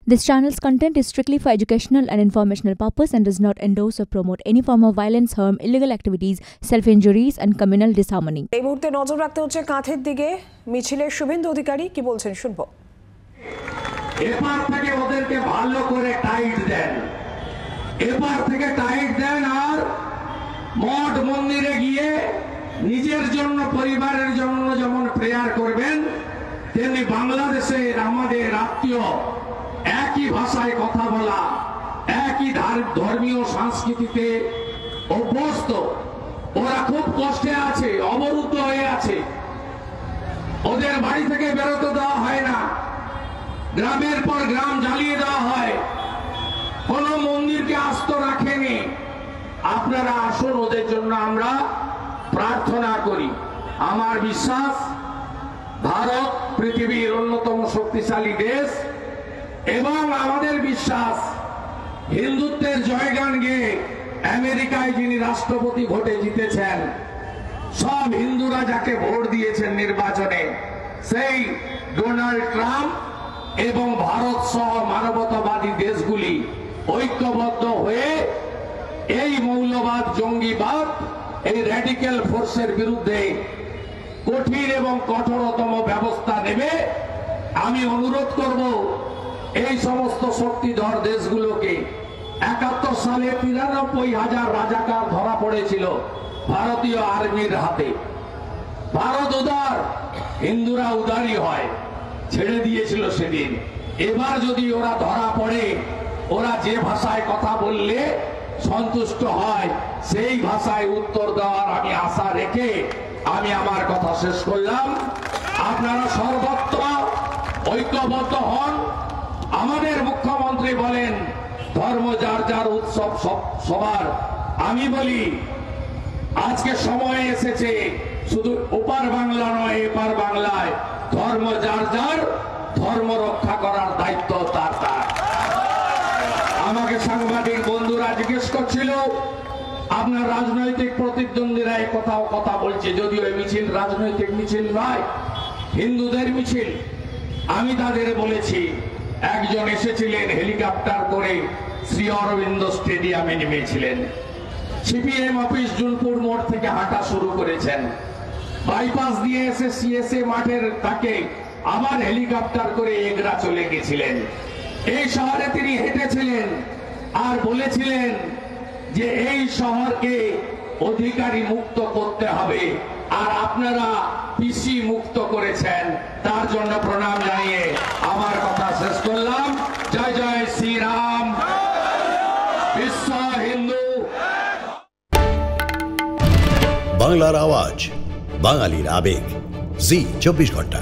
This channel's content is strictly for educational and informational purpose and does not endorse or promote any form of violence, harm, illegal activities, self-injuries and communal disharmony. এই মুহূর্তে নজর রাখতে হচ্ছে কাঁথের দিকে। মিছিলের শুভেন্দু অধিকারী কি বলছেন শুনবো। এবার থেকে ওদেরকে ভালো করে টাইট দেন, এবার থেকে টাইট দেন, আর মঠ মন্দিরে গিয়ে নিজের জন্য পরিবারের জন্য যেমন প্রেয়ার করবেন, তেমনি বাংলাদেশের আমাদের আত্মীয় একই ভাষায় কথা বলা, একই ধর্মীয় সংস্কৃতিতে অভ্যস্ত, ওরা খুব কষ্টে আছে, অবরুদ্ধ হয়ে আছে, ওদের বাড়ি থেকে বেরোতে দেওয়া হয় না, গ্রামের পর গ্রাম জ্বালিয়ে দেওয়া হয়, কোন মন্দিরকে আস্ত রাখেনি। আপনারা আসুন, ওদের জন্য আমরা প্রার্থনা করি। আমার বিশ্বাস ভারত পৃথিবীর অন্যতম শক্তিশালী দেশ এবং আমাদের বিশ্বাস হিন্দুত্বের জয়গান গেয়ে আমেরিকায় যিনি রাষ্ট্রপতি ভোটে জিতেছেন, সব হিন্দুরা যাকে ভোট দিয়েছেন নির্বাচনে, সেই ডোনাল্ড ট্রাম্প এবং ভারত সহ মানবতাবাদী দেশগুলি ঐক্যবদ্ধ হয়ে এই মৌলবাদ, জঙ্গিবাদ, এই র্যাডিক্যাল ফোর্সের বিরুদ্ধে কঠিন এবং কঠোরতম ব্যবস্থা নেবে। আমি অনুরোধ করব এই সমস্ত শক্তিধর দেশগুলোকে। 71 সালে 93,000 রাজাকার ধরা পড়েছিল ভারতীয় আর্মির হাতে। ভারত উদার, হিন্দুরা উদারই হয়, ছেড়ে দিয়েছিল সেদিন। এবার যদি ওরা ধরা পড়ে, ওরা যে ভাষায় কথা বললে সন্তুষ্ট হয়, সেই ভাষায় উত্তর দেওয়ার আমি আশা রেখে আমি আমার কথা শেষ করলাম। আপনারা সর্বত্র ঐক্যবদ্ধ হন। আমাদের মুখ্যমন্ত্রী বলেন ধর্ম যার যার উৎসব সবার। আমি বলি আজকে সময় এসেছে, শুধু ওপার বাংলা নয়, এপার বাংলায় ধর্ম যার যার, ধর্ম রক্ষা করার দায়িত্ব তার তার। আমাকে সাংবাদিক বন্ধুরা জিজ্ঞেস করছিল আপনার রাজনৈতিক প্রতিদ্বন্দ্বীরা কথা বলছে, যদিও এই মিছিল রাজনৈতিক মিছিল নয়, হিন্দুদের মিছিল। আমি তাদের বলেছি, একজন এসেছিলেন হেলিকপ্টার করে শ্রী অরবিন্দ স্টেডিয়ামে নেমেছিলেন, সিপিএম অফিস জুলপুর মোড় থেকে হাঁটা শুরু করেছেন, বাইপাস দিয়ে এসে সিএসএ মাঠের তাকে আবার হেলিকপ্টার করে এগরা চলে গেছিলেন। এই শহরে তিনি হেঁটেছিলেন আর বলেছিলেন যে এই শহরকে অধিকারী মুক্ত করতে হবে, আর আপনারা পিসি মুক্ত করেছেন, তার জন্য প্রণাম জানিয়ে আমার কথা শেষ করলাম। জয় জয় শ্রীরাম, বিশ্ব হিন্দু। বাংলার আওয়াজ, বাঙালির আবেগ, জি 24 ঘন্টা।